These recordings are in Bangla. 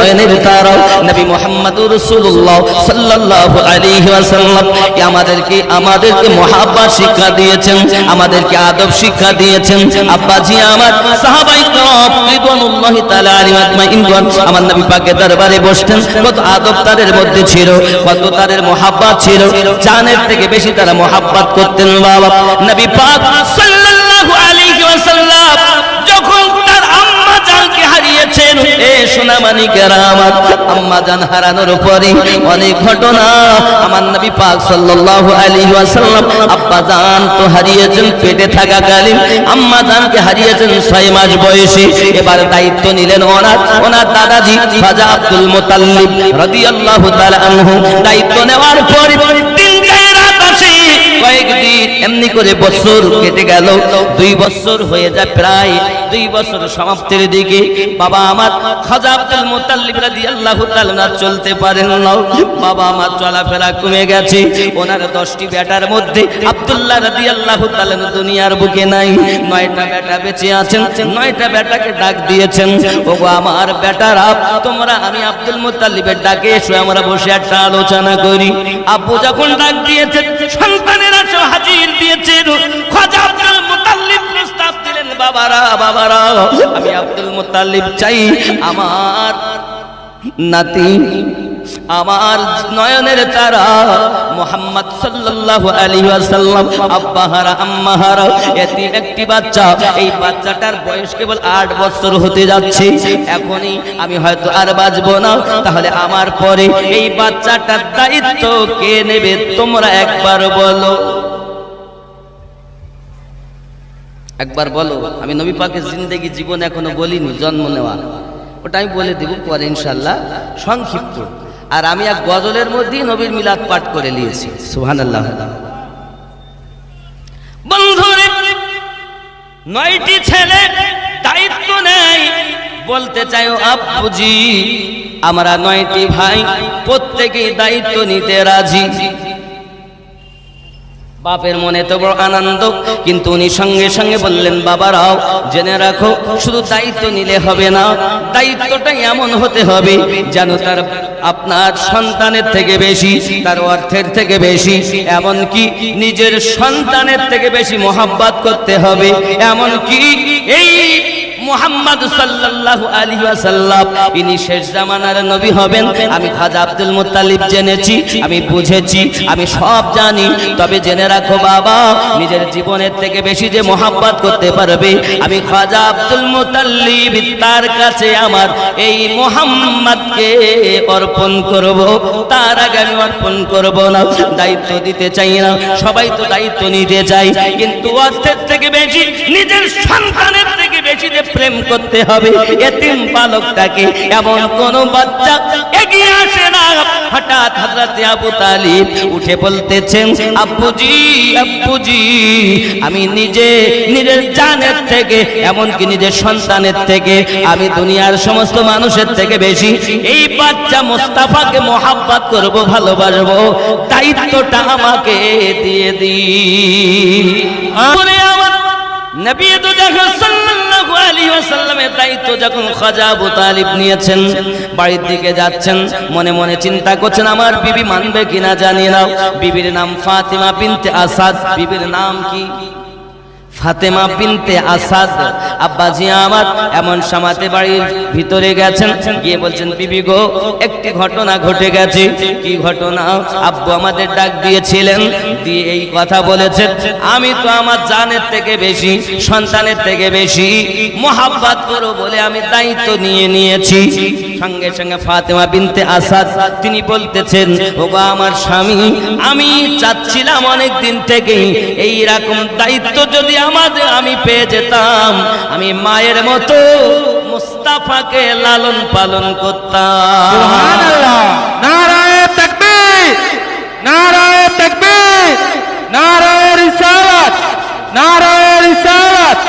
নয়নের তারা নবী মুহাম্মদুর রাসূলুল্লাহ সাল্লাল্লাহু আলাইহি ওয়াসাল্লাম আমাদেরকে মুহাব্বত শিক্ষা দিয়েছেন, আমাদেরকে আদব শিক্ষা দিয়েছেন। আব্বাজি আমার সাহাবায়ে কেরাম রিদওয়ানুল্লাহি তাআলা আলাইহিম আজমাইন আমার নবী পাকের দরবারে বসতেন, কত আদব তাদের মধ্যে ছিল, কত তাদের মুহাব্বত ছিল, জানের থেকে বেশি তারা মুহাব্বত করতেন। বাবা নবী পাক সাল্লাল্লাহু আলাইহি ওয়াসাল্লাম যখন তার আম্মা জানকে হারিয়েছেন, এ সোনামানি কেরামত, আম্মা জান হারানোর পরে অনেক ঘটনা আমার নবী পাক সাল্লাল্লাহু আলাইহি ওয়াসাল্লাম আব্বা জান তো হারিয়েছেন পেটে থাকাকালীন, আম্মা জানকে হারিয়েছেন 6 মাস বয়সে। এবার দায়িত্ব নিলেন ওনার দাদাজি খাজা আব্দুল মুতাল্লিব রাদিয়াল্লাহু তাআলা আনহু। দায়িত্ব নেওয়ার পরে কয়েকদিন এমনি করে বছর কেটে গেল, 2 বছর হয়ে যায়, প্রায় 2 বছর সমাপ্তির দিকে। বাবা আমার খাজা আব্দুল মুতাল্লিব রাদিয়াল্লাহু তাআলা চলতে পারেন না, বাবা আমার চলাফেরা কমে গেছে। ওনার 10টি বেটার মধ্যে আব্দুল্লাহ রাদিয়াল্লাহু তাআলা দুনিয়ার বুকে নাই, 9টা বেটা বেঁচে আছেন। 9টা বেটাকে ডাক দিয়েছেন, ওগো আমার বেটারা তোমরা আমি আব্দুল মুতাল্লিবের ডাকে এসো, আমরা বসে একটা আলোচনা করি। আব্বু যখন ডাক দিয়েছেন, সন্তানেরা সব হাজির দিয়েছেন। খাজা আব্দুল মুতাল্লিব প্রস্তাব দিলেন, বাবারা আমি আব্দুল মুতাল্লিব চাই আমার নাতি, আমার নয়নের তারা মুহাম্মদ সাল্লাল্লাহু আলাইহি ওয়াসাল্লাম আব্বাহারা আম্মাহারা এতিম একটি বাচ্চা, এই বাচ্চাটার বয়স কেবল 8 বছর হতে যাচ্ছে। এখনই আমি হয়তো আর বাঁচবো না, তাহলে আমার পরে এই বাচ্চাটার দায়িত্ব কে নেবে তোমরা একবার বলো, একবার বলো। আমি নবী পাকের জিন্দেগি জীবন এখনো বলিনি, জন্ম নেওয়া, ওটা আমি বলে দেব পরে ইনশাআল্লাহ সংক্ষিপ্ত। আর আমি এক গজলের মধ্যেই নবীর মিলাদ পাঠ করে নিয়েছি, সুবহানাল্লাহ। বন্ধুরে 9টি ছেলে দায়িত্ব নেয়, বলতে চাই ও আব্বুজি আমরা 9টি ভাই প্রত্যেকেই দায়িত্ব নিতে রাজি। বাপের মনে তো বড় আনন্দ, কিন্তু উনি সঙ্গে সঙ্গে বললেন, বাবারাও জেনে রাখো শুধু দায়িত্ব নিলে হবে না, দায়িত্বটা এমন হতে হবে যেন তার আপনার সন্তানের থেকে বেশি, তার অর্থের থেকে বেশি, এমনকি নিজের সন্তানের থেকে বেশি মহব্বত করতে হবে। এমনকি এই মুহাম্মদ সাল্লাল্লাহু আলাইহি ওয়াসাল্লাম ইনি শেষ জামানার নবী হবেন। আমি খাজা আব্দুল মুত্তালিব জেনেছি, আমি বুঝেছি, আমি সব জানি। তবে জেনে রাখো বাবা, নিজের জীবনের থেকে বেশি যে মহব্বত করতে পারবে আমি খাজা আব্দুল মুত্তালিব, তার কাছে আমার এই মুহাম্মদকে অর্পণ করব, তার আগে আমি অর্পণ করব না। দায়িত্ব দিতে চাই না, সবাই তো দায়িত্ব নিতে চাই, কিন্তু অর্থের থেকে বেশি, নিজের সন্তানের থেকে বেশি যে প্রেম করতে হবে এতিম বালকটাকে, এমন কোন বাচ্চা এগিয়ে আসে না। হঠাৎ হযরত আবু তালিব উঠে বলতেছেন, আব্বুজি আব্বুজি আমি নিজের জানের থেকে, এমনকি নিজের সন্তানের থেকে, আমি দুনিয়ার সমস্ত মানুষের থেকে বেশি এই বাচ্চা মুস্তাফাকে মহব্বত করব, ভালোবাসবো, দায়িত্বটা আমাকে দিয়ে দিন। আমার নবী তো যখন সাল্লাল্লাহু আলাইহি ওয়াসাল্লামের দায়িত্ব যখন খাজা আবু তালিব নিয়েছেন, বাড়ির দিকে যাচ্ছেন, মনে মনে চিন্তা করছেন আমার বিবি মানবে কিনা জানি না। বিবির নাম ফাতেমা বিনতে আসাদ। বিবির নাম কি? ফাতেমা বিনতে আসাদ। আব্বাজি আমার এমন সামাতে বাড়ির ভিতরে গেছেন, গিয়ে বলছেন, বিবি গো একটি ঘটনা ঘটে গেছে। কি ঘটনা? আব্বু আমাদের ডাক দিয়েছিলেন, দিয়ে এই কথা বলেছেন, আমি তো আমার জানের থেকে বেশি, সন্তানের থেকে বেশি মহব্বত করব বলে আমি দায়িত্ব নিয়েছি। সঙ্গে সঙ্গে ফাতেমা বিনতে আসাদ তিনি বলতেছেন, ওগো আমার স্বামী, আমি চাচ্ছিলাম অনেক দিন থেকেই এই রকম দায়িত্ব যদি আমি পেয়ে যেতাম, আমি মায়ের মতো মুস্তাফাকে লালন পালন করতাম। সুবহানাল্লাহ, নারায়ে তাকবীর, নারায়ে তাকবীর, নারায়ে রিসালাত, নারায়ে রিসালাত।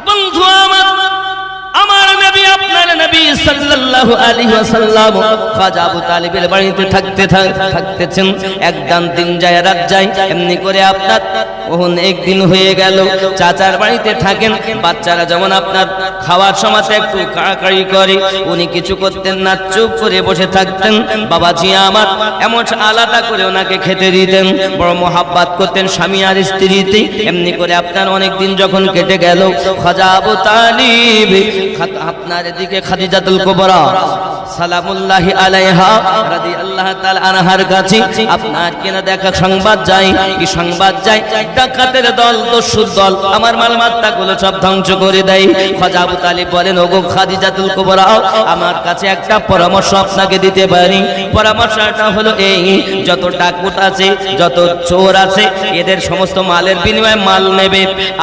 বন্ধু আমার নবী, আপনার নবী সাল্লাল্লাহু সাল্লাল্লাহু আলাইহি ওয়াসাল্লাম খাজা আবু তালিবের বাড়িতে থাকতেছেন। একদিন দিন যায় রাত যায়, এমনি করে আপনার একদিন হয়ে গেল। চাচার বাড়িতে থাকেন, বাচ্চারা যেমন আপনার খাওয়ার সময় একটু কাড়াকাড়ি করে, উনি কিছু করতেন না, চুপ করে বসে থাকতেন। বাবাজি আমার এমন আলাদা করে ওনাকে খেতে দিতেন, বড় মোহাব্বত করতেন স্বামী আর স্ত্রীতে। এমনি করে আপনার অনেক দিন যখন কেটে গেল, খাজা আবু তালিব আপনার এদিকে খাদিজাতুল কুবরা সালামুল্লাহি আলাইহা রাদিয়াল্লাহু তাআলা আনহার কাছে আপনার কিনা দেখা সংবাদ যায়। কি সংবাদ যায়? ডাকাতের দল, দস্যুর দল আমার মালমাত্তাগুলো সব ধ্বংস করে দেয়। খাজা আবু তালিব বলেন, ওগো খাদিজাতুল কুবরা, আমার কাছে একটা পরামর্শ আপনাকে দিতে পারি। পরামর্শটা হলো এই, যত ডাকুত আছে, যত চোর আছে, এদের সমস্ত মালের বিনিময়ে মাল নেবে,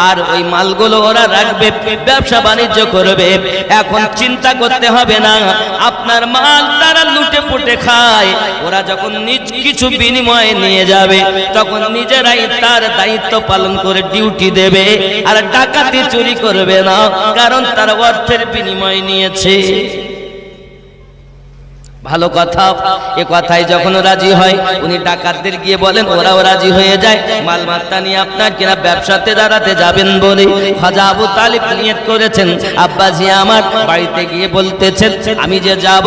আর ওই মালগুলো ওরা রাখবে, ব্যবসা বাণিজ্য করবে। এখন চিন্তা করতে হবে না, আপনার মাল তারা লুটে পুটে খায়। ওরা যখন নিজ কিছু বিনিময়ে নিয়ে যাবে, তখন নিজেরাই তার দায়িত্ব পালন করে ডিউটি দেবে, আর ডাকাতি চুরি করবে না, কারণ তার অর্থের বিনিময় নিয়েছে। ভালো কথা। এ কথাই যখন রাজি হয়, উনি ডাকাতদের গিয়ে বলেন, ওরাও রাজি হয়ে যায়। মালমাত্তা নিয়ে আপনার কিনা ব্যবসাতে দাঁড়াতে যাবেন বলে খাজা আবু তালিব নিয়ত করেছেন। আব্বাজি আমার বাড়িতে গিয়ে বলতেছেন, আমি যে যাব,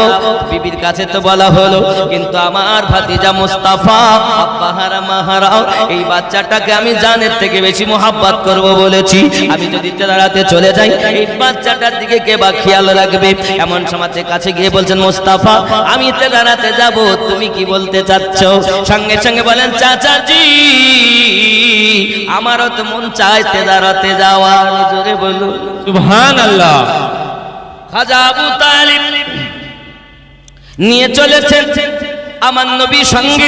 বিবির কাছে তো বলা হলো, কিন্তু আমার ভাতিজা মুস্তাফা আব্বাহারা মাহারাও, এই বাচ্চাটাকে আমি জানের থেকে বেশি মোহাব্বত করব বলেছি। আমি যদি দাঁড়াতে চলে যাই, এই বাচ্চাটার দিকে কে বা খেয়াল রাখবে? এমন সমাজের কাছে গিয়ে বলছেন, মুস্তাফা আমি তেদারাতে যাব, তুমি কি বলতে চাচ্ছ? সঙ্গে সঙ্গে বলেন, চাচাজি আমারও তো মন চায় তেদারাতে যাওয়ার। জোরে বলুন সুবহানাল্লাহ। খাজা আবু তালিব নিয়ে চলেছেন আমার নবী সঙ্গে,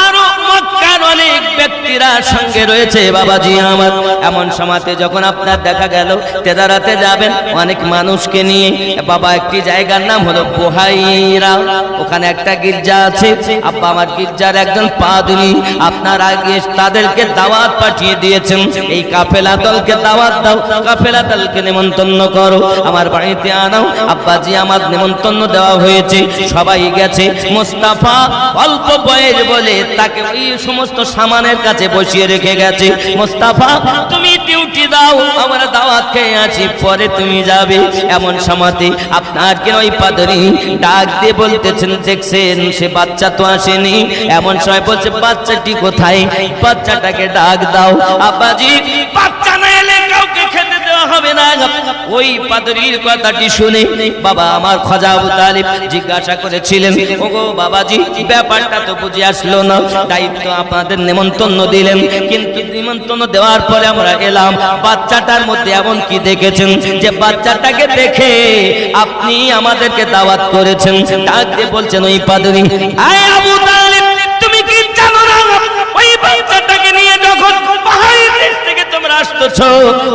আরো মক্কার অনেক ব্যক্তিরা সঙ্গে রয়েছে। বাবাজি আমার এমন সময়তে যখন আপনার দেখা গেল তেদারাতে যাবেন অনেক মানুষকে নিয়ে, বাবা একটি জায়গার নাম হলো বুহাইরা, ওখানে একটা গির্জা আছে। আব্বা আমার গির্জার একজন পাদ্রী আপনার আগে তাদেরকে দাওয়াত পাঠিয়ে দিয়েছেন, এই কাফেলা দলকে দাওয়াত দাও, কাফেলা দলকে নিমন্ত্রণ করো, আমার বাড়িতে আনাও। আব্বাজি আমার নিমন্ত্রণ দেওয়া হয়েছে, সবাই গেছে। মুস্তাফা অল্প বয়স বলে তাকে ওই সমস্ত সামানের কাছে বসিয়ে রেখে গেছে। মুস্তাফা তুমি ডিউটি দাও, আমরা দাওয়াত খেয়ে আছি, পরে তুমি যাবে। এমন সময়তে আপনার কেন ওই পাদরি ডাক দিয়ে বলতেছেন, দেখছেন সে বাচ্চা তো আসেনি। এমন সময় বলছে, বাচ্চাটি কোথায়? বাচ্চাটাকে ডাক দাও। আব্বাজি বাচ্চা না এলে কাউকে খেতে দেওয়া হবে না। ওই পাদরির কথাটি শুনে বাবা আমার খাজা আবু তালিব জিজ্ঞাসা করেছিলেন, ওগো বাবাজি ব্যাপারটা তো বুঝে আসলো না, দায়িত্ব আপনাদের নিমন্ত্রণ দিলেন, কিন্তু নিমন্ত্রণ দেওয়ার পরে আমরা এলাম, বাচ্চাটার মধ্যে এমন কি দেখেছেন যে বাচ্চাটাকে দেখে আপনি আমাদেরকে দাওয়াত করেছেন? ডাক দিয়ে বলছেন ওই পাদরি, আয় আবু তালিব তুমি কি জানো না, ওই বাচ্চাটাকে নিয়ে যখন পাহাড়ের দেশ থেকে তোমরা আসতেছো,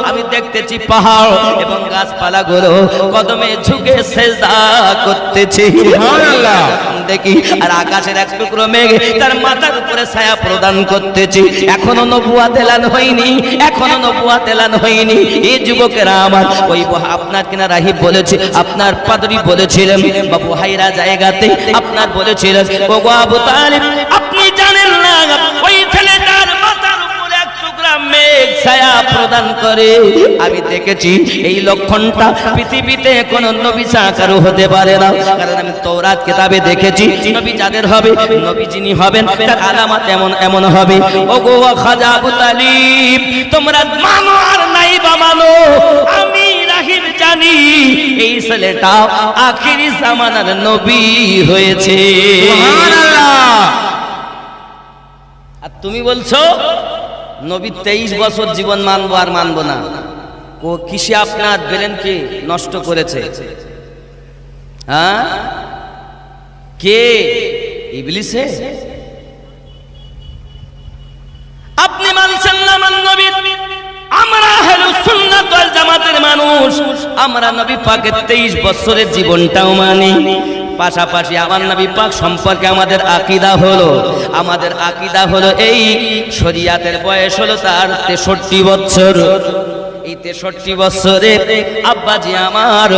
আমি দেখতেছি পাহাড় এবং গাছপালা গুলো কদমে ঝুঁকে সেজদা করতেছে। সুবহানাল্লাহ। দেখি আর আকাশের এক টুকরো মেঘ তার মাথার উপরে ছায়া প্রদান করতেছে। এখনো নবুয়াত এলান হয়নি, এখনো নবুয়াত এলান হয়নি। এই যুবকেরা আমার ওই আপনার কিনা রাহিব বলেছে, আপনার পাদরি বলেছিলেন বাবু হাইরা জায়গাতে আপনার বলেছিলেন, ওগো আবু তালিব আপনি জানেন না ওই ছেলেটার মাথার উপরে এক টুকরা মেঘ ছায়া প্রদান করে। আমি দেখেছি এই লক্ষণটা পৃথিবীতে কোন নবী ছাড়া কারো হতে পারে না, কারণ আমি তাওরাত কিতাবে দেখেছি নবী যাদের হবে, নবী যিনি হবেন তার আলামত এমন এমন হবে। ওগো খাজা আবু তালিব তোমরা মানো আর নাই বা মানো, আমি রাহিব জানি এই ছেলেটা আখিরি জামানার নবী হয়েছে। সুবহানাল্লাহ। আর তুমি বলছো নবী 23 বছর জীবন মানবো আর মানবো না। ও কিসে আপনার ব্রেনকে নষ্ট করেছে? হ্যাঁ, কে? ইবলিসে? আপনি মানছেন না মান নবী? আমরা আহলুস সুন্নাত ওয়াল জামাতের মানুষ, আমরা নবী পাকের 23 বছরের জীবনটাও মানি। পাশাপাশি আমার নবী পাক সম্পর্কে আমাদের আকীদা হলো এই শরীয়তের বয়স হলো তার 63 বছর। এই 63 বছরে আব্বাজি আমার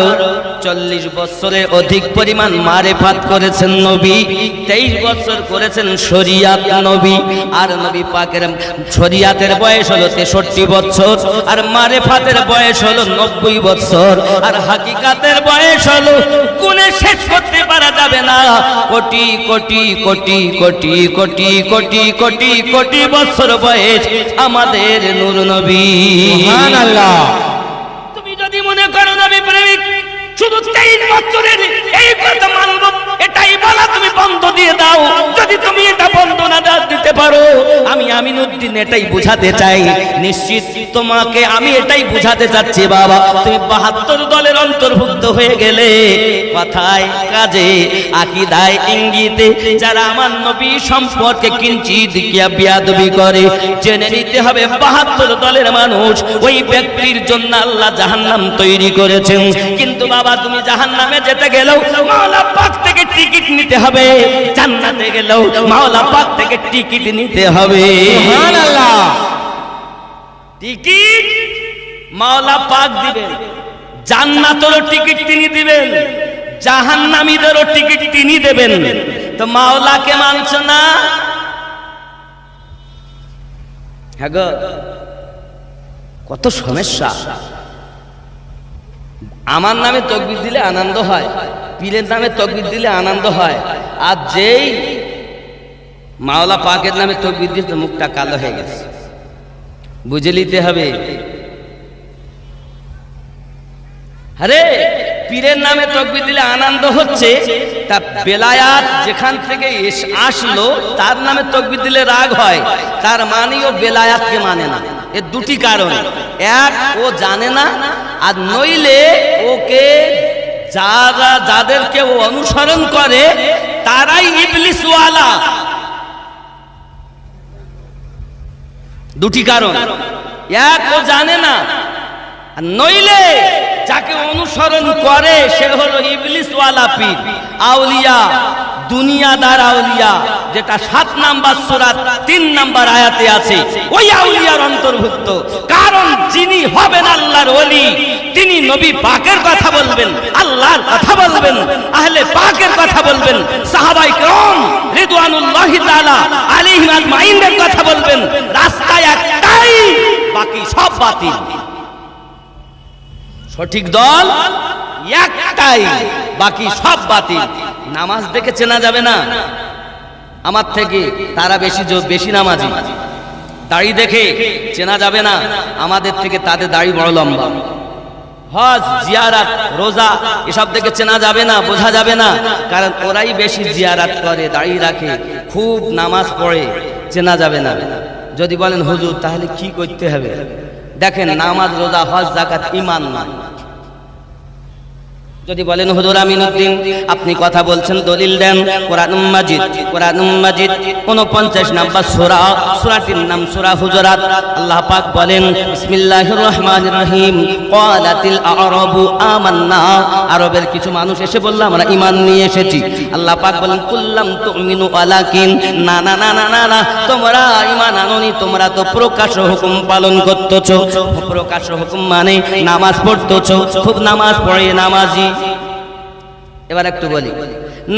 40 বছরের অধিক পরিমাণ মারেফাত করেছেন নবী, 23 বছর করেছেন শরিয়াত নবী। আর নবী পাকের শরিয়াতের বয়স হলো 63 বছর, আর মারেফাতের বয়স হলো 90 বছর, আর হাকিকাতের বয়স হলো গুণে শেষ করতে পারা যাবে না, কোটি কোটি কোটি কোটি কোটি কোটি কোটি কোটি বছর বয়স আমাদের নূর নবী। সুবহানাল্লাহ। তুমি যদি মনে করো নবী প্রেমিক শুধু 23 বছরের এই কথা মানব, এটাই বলা তুমি বন্ধ দিয়ে দাও। যদি তুমি এটা বন্ধ না দিতে পারো, আমি আমিনউদ্দিন এটাই বুঝাতে চাই, নিশ্চিত তোমাকে আমি এটাই বুঝাতে চাচ্ছি বাবা, তুমি 72 দলের অন্তর্ভুক্ত হয়ে গেলে কথায় কাজে আকীদায় ইঙ্গিতে যারা আমার নবী সম্পর্কে কিঞ্চিত কিয়া বিয়াদবি করে, জেনে নিতে হবে 72 দলের মানুষ ওই ব্যক্তির জন্য আল্লাহ জাহান্নাম তৈরি করেছেন। কিন্তু বাবা তুমি জাহান্নামে যেতে গেলেও মাওলা পাক থেকে টিকিট নিতে হবে, জান্নাতে গেলেও মাওলা পাক থেকে টিকিট নিতে হবে। সুবহানাল্লাহ। টিকিট মাওলা পাক দিবেন, জান্নাতেরও টিকিট তিনি দিবেন, জাহান্নামীদেরও টিকিট তিনি দেবেন। তো মাওলাকে মানছো না? হ্যাঁ গো, কত সমস্যা। আমার নামে তাকবীর দিলে আনন্দ হয়, পীরের নামে তাকবীর দিলে আনন্দ হয়, আর যেই মাওলা পাকের নামে তাকবীর দিতে মুখটা কালো হয়ে গেছে, বুঝে নিতে হবে। আরে পীরের নামে তাকবীর দিলে আনন্দ হচ্ছে, তা বেলায়াত যেখান থেকে আসলো তার নামে তাকবীর দিলে রাগ হয়, তার মানে ও বেলায়াতকে মানে না। এর দুটি কারণ, এক ও জানে না, আর নইলে ওকে যাদেরকে ও অনুসরণ করে তারাই ইবলিসওয়ালা। দুটি কারণ, এক ও জানে না, আর নইলে যাকে অনুসরণ করে সে হলো ইবলিসওয়ালা পীর, আউলিয়া, দুনিয়াদার আউলিয়া, যেটা 7 নাম্বার সূরা 3 নাম্বার আয়াতে আছে, ওই আউলিয়ার অন্তর্ভুক্ত। কারণ যিনি হবেন আল্লাহর ওলি, তিনি নবী পাকের কথা বলবেন, আল্লাহর কথা বলবেন, আহলে পাকের কথা বলবেন, সাহাবায়ে কেরাম রিদওয়ানুল্লাহি তাআলা আলাইহিম আজমাইনের কথা বলবেন। রাস্তা একটাই, বাকি সব বাতিল। সঠিক দল একটাই, বাকি সব বাতিল। নামাজ দেখে চেনা যাবে না আমার থেকে, তারা বেশি নামাজি। দাড়ি দেখে চেনা যাবে না আমাদের থেকে, তাদের দাড়ি বড় লম্বা। হজ, জিয়ারাত, রোজা এসব দেখে চেনা যাবে না, বোঝা যাবে না, কারণ ওরাই বেশি জিয়ারাত করে, দাড়ি রাখে, খুব নামাজ পড়ে, চেনা যাবে না। যদি বলেন হুজুর তাহলে কি করতে হবে, দেখেন নামাজ, রোজা, হজ, যাকাত ঈমান নয়। যদি বলেন হুজুর আমিনউদ্দিন আপনি কথা বলছেন, দলিল দেন। কোরআন মাজিদ 49 নাম্বার সূরা, সূরাটির নাম সূরা হুজুরাত। আল্লাহ পাক বলেন বিসমিল্লাহির রহমানির রহিম, ক্বালাতিল আ'রাবু আমান্না, আরবের কিছু মানুষ এসে বলল আমরা ঈমান নিয়ে এসেছি। আল্লাহ পাক বলেন কুল্লাম তুমিনু ওয়ালাকিন, না না না না না, তোমরা ঈমান আনোনি, তোমরা তো প্রকাশ হুকুম পালন করতেছো। প্রকাশ হুকুম মানে নামাজ পড়তেছো, খুব নামাজ পড়ে, নামাজি। এবার একটু বলি,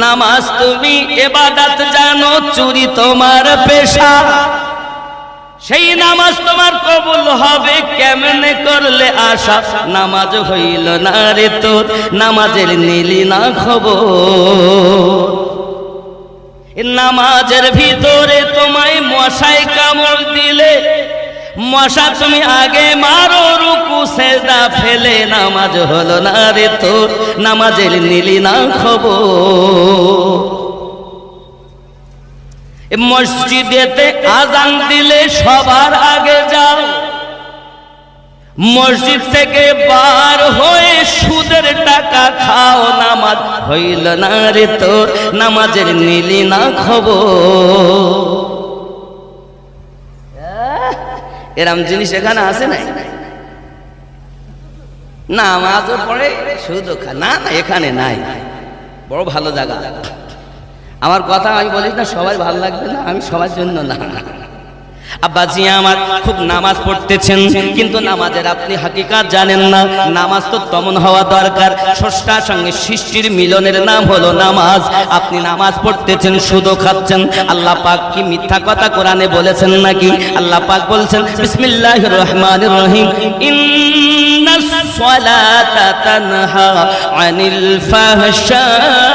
নামাজ তুমি ইবাদত জানো, চুরি তোমার পেশা, সেই নামাজ তোমার কবুল হবে কেমনে করলে আশা। নামাজ হইল না রে তোর, নামাজের নিলি না খবর। নামাজের ভিতরে তোমায় মশায় কামড় দিলে, মশা তুমি আগে মারো, রুকু সেজদা ফেলে। নামাজ হলো না রে তোর, নামাজের নিলি না খবর। মসজিদেতে আজান দিলে সবার আগে যাও, মসজিদ থেকে বার হয়ে সুদের টাকা খাও। নামাজ হইল না রে তোর, নামাজের নিলি না খবর। এরম জিনিস এখানে আছে নাই? নামাজও পড়ে শুধু না, না এখানে নাই। বড় ভালো জায়গা। আমার কথা আমি বলি না সবাই ভালো লাগবে না, আমি সবার জন্য না। আব্বাজি আমার খুব নামাজ পড়তেছেন, কিন্তু নামাজের আপনি হাকিকাত জানেন না। নামাজ তো তেমন হওয়া দরকার, স্রষ্টার সঙ্গে সৃষ্টির মিলনের নাম হলো নামাজ। আপনি নামাজ পড়তেছেন, সুদও খাচ্ছেন। আল্লাহ পাক কি মিথ্যা কথা কোরআনে বলেছেন নাকি? আল্লাহ পাক বলছেন বিসমিল্লাহির রহমানির রহিম, ইন্নাস সালাতা তানহা আনিল ফাহশাই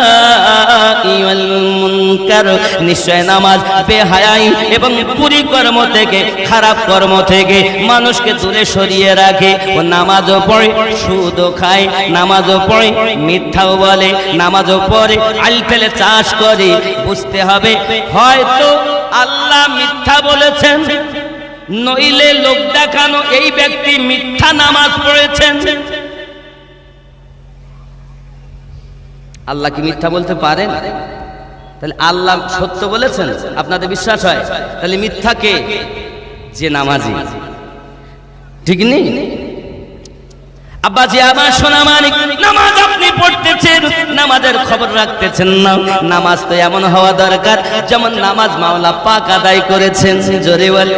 ওয়াল মুনকার, নিশ্চয় নামাজ বেহায়াই এবং কুকর্ম থেকে, খারাপ কর্ম থেকে মানুষকে দূরে সরিয়ে রাখে। ও নামাজও পড়ে, সুদও খায়, নামাজও পড়ে, মিথ্যাও বলে, নামাজও পড়ে, আল ফেলে চাষ করে। বুঝতে হবে হয়তো আল্লাহ মিথ্যা বলেছেন, নইলে লোক দেখানো এই ব্যক্তি মিথ্যা নামাজ পড়েছেন। আল্লাহ কি মিথ্যা বলতে পারেন? তাহলে আল্লাহ সত্য বলেছেন, আপনাদের বিশ্বাস হয়? তাহলে মিথ্যা কে? যে নামাজি, ঠিক নেই? আব্বাজি আমার সোনা মানিক, নামাজ আপনি পড়তেছেন, নামাজের খবর রাখতেছেন না। নামাজ তো এমন হওয়া দরকার যেমন নামাজ মাওলা পাক আদায় করেছেন। জোরে বলে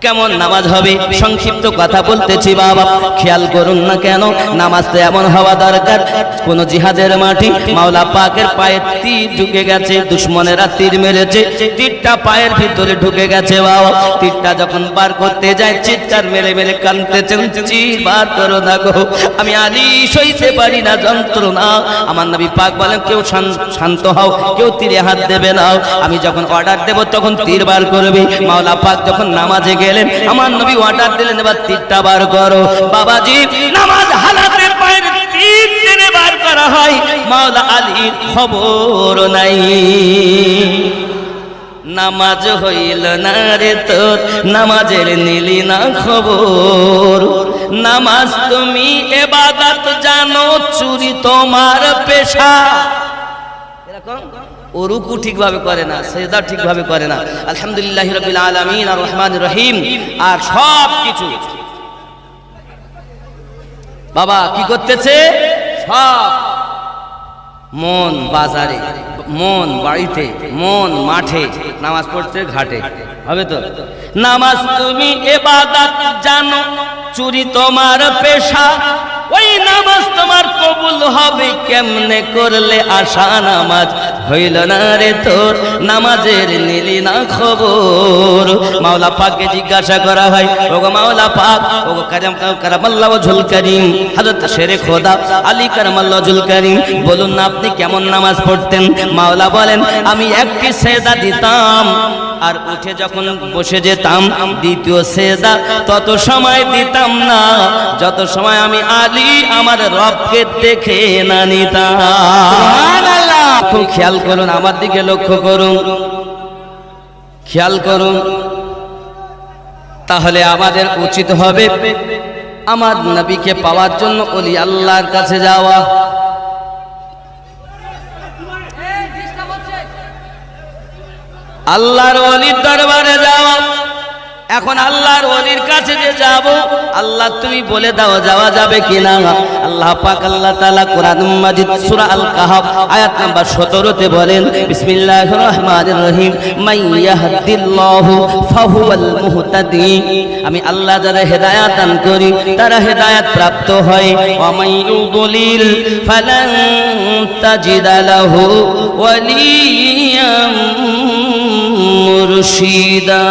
কেমন নামাজ হবে? সংক্ষিপ্ত কথা বলতেছি বাবা, খেয়াল করুন না কেন। নামাজ তো এমন হওয়া দরকার, কোন জিহাদের মাঠে মাওলা পাকের পায়ে তীর ঢুকে গেছে, দুশমনেরা তীর মেরেছে, তীরটা পায়ের ভিতরে ঢুকে গেছে বাবা। তীরটা যখন বার করতে যায় চিৎকার মেরে মেরে কাঁদতেছেন, চির বার করো না গো, আমি আলী সইতে পারি না যন্ত্রণা। আমার নবী পাক বলেন কেউ শান্ত হও, কেউ তীরে হাত দেবে না, আমি যখন অর্ডার দেব তখন তীর বার করবে। মাওলা পাক যখন নামাজে গেলেন, আমার নবী অর্ডার দিলেন এবার তীরটা বার করো। বাবাজি নামাজ হালাতে পায়ের তীর টেনে বার করা হয়, মাওলা আলীর খবর নাই। নামাজ হইল না রে তোর, নামাজের নিলি না খবর। নামাজ তুমি ইবাদত জানো, চুরি তোমার পেশা। এরকম ও রুকু ঠিকভাবে করে না, সেজদা ঠিকভাবে করে না, আলহামদুলিল্লাহি রাব্বিল আলামিন আর রহমানির রহিম আর সব কিছু বাবা কি করতেছে? সব মন বাজারে, মন বাড়িতে, মন মাঠে, নামাজ পড়তে ঘাটে। হবে তো? নামাজ তুমি ইবাদত জানো, চুরি তোমার পেশা। ওই নামাজ তোমার কবুল হবে কেমনে করলে আশা? নামাজ হইল না রে তোর, নামাজের নিলি না খবর। মাওলা পাককে জিজ্ঞাসা করা হয়, ওগো মাওলা পাক, ওগো কারামাল্লাহু ওয়াজহুল কারীম, হযরত শেরে খোদা আলী কারামাল্লাহু ওয়াজহুল কারীম, বলুন না আপনি কেমন নামাজ পড়তেন? মাওলা বলেন আমি একটি সেজদা দিতাম, আর উঠে যখন বসে যেতাম দ্বিতীয় সেজদা তত সময় দিতাম না যত সময় আমি আলী আমার রবকে দেখে না নিতাম। সুবহানাল্লাহ। খুব খেয়াল করুন, আমার দিকে লক্ষ্য করুন, খেয়াল করুন। তাহলে আমাদের উচিত হবে আমার নবীকে পাওয়ার জন্য ওলি আল্লাহর কাছে যাওয়া। আল্লাহর ওলির দরবারে যাওয়া। এখন আল্লাহর ওলির কাছে যে যাব, আল্লাহ তুমি বলে দাও যাওয়া যাবে কিনা। আল্লাহ পাক আল্লাহ তাআলা কোরআন মাজিদ সূরা আল কাহফ আয়াত নাম্বার 17 তে বলেন বিসমিল্লাহির রহমানির রহিম, মাইয়াহদিল্লাহু ফাহুয়াল মুহতাদি। আমি আল্লাহ যারা হেদায়েত দান করি তারা হেদায়েত প্রাপ্ত হয়। ওয়া মাইয়ুদলিল ফালান তাজিদা লাহু ওয়ালিয়াম মুরশিদা।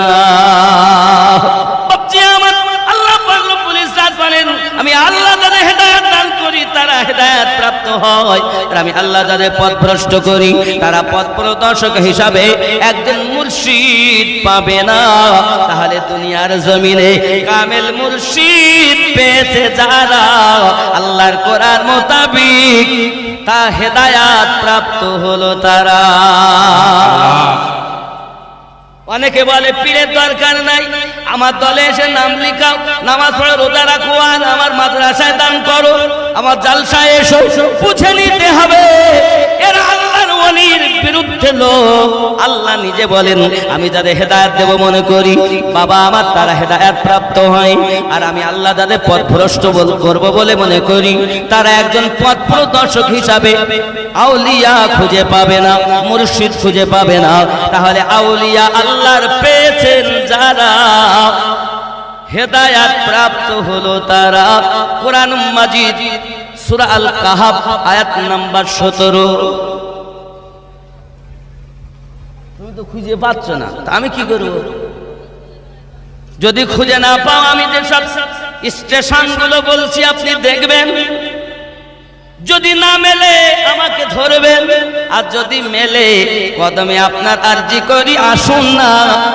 আমি আল্লাহ যাদের হেদায়েত দান করি তারা হেদায়েত প্রাপ্ত হয়, আর আমি আল্লাহ যাদের পথ ভ্রষ্ট করি তারা পথ প্রদর্শক হিসাবে একজন মুর্শিদ পাবে না। তাহলে দুনিয়ার জমিনে কামেল মুর্শিদ পেয়েছে যারা আল্লাহর কোরআন মোতাবিক, তা হেদায়েত প্রাপ্ত হলো তারা। অনেকে বলে পীরের দরকার নাই, আমার দলে এসে নাম লিখাও, নামাজ পড়ো, রোজা রাখো, আর আমার মাদ্রাসায় দান করো, আমার জালসায় এসো। বুঝে নিতে হবে এরা আল্লাহর ওলির বিরুদ্ধে লোক, আল্লাহ নিজে বলেন আমি যাদের হেদায়েত দেব মনে করি বাবা আমার তারা হেদায়েত প্রাপ্ত হয়, আর আমি আল্লাহ যাদের পথভ্রষ্ট করব বলে মনে করি তারা একজন পথপ্রদর্শক হিসাবে আউলিয়া খুঁজে পাবে না, মুর্শিদ খুঁজে পাবে না। তাহলে আউলিয়া আল্লাহর পেয়েছেন যারা, হেদায়েত প্রাপ্ত হলো তারা। কোরআন মাজিদ সূরা আল কাহাফ আয়াত নাম্বার 17। তুমি তো খুঁজে পাচ্ছ না, তা আমি কি করব? যদি খুঁজে না পাও আমি যে সব স্টেশনগুলো বলছি আপনি দেখবেন, যদি না মেলে আমাকে ধরবেন, আর যদি মেলে কদমে আপনার আরজি করি আসুন না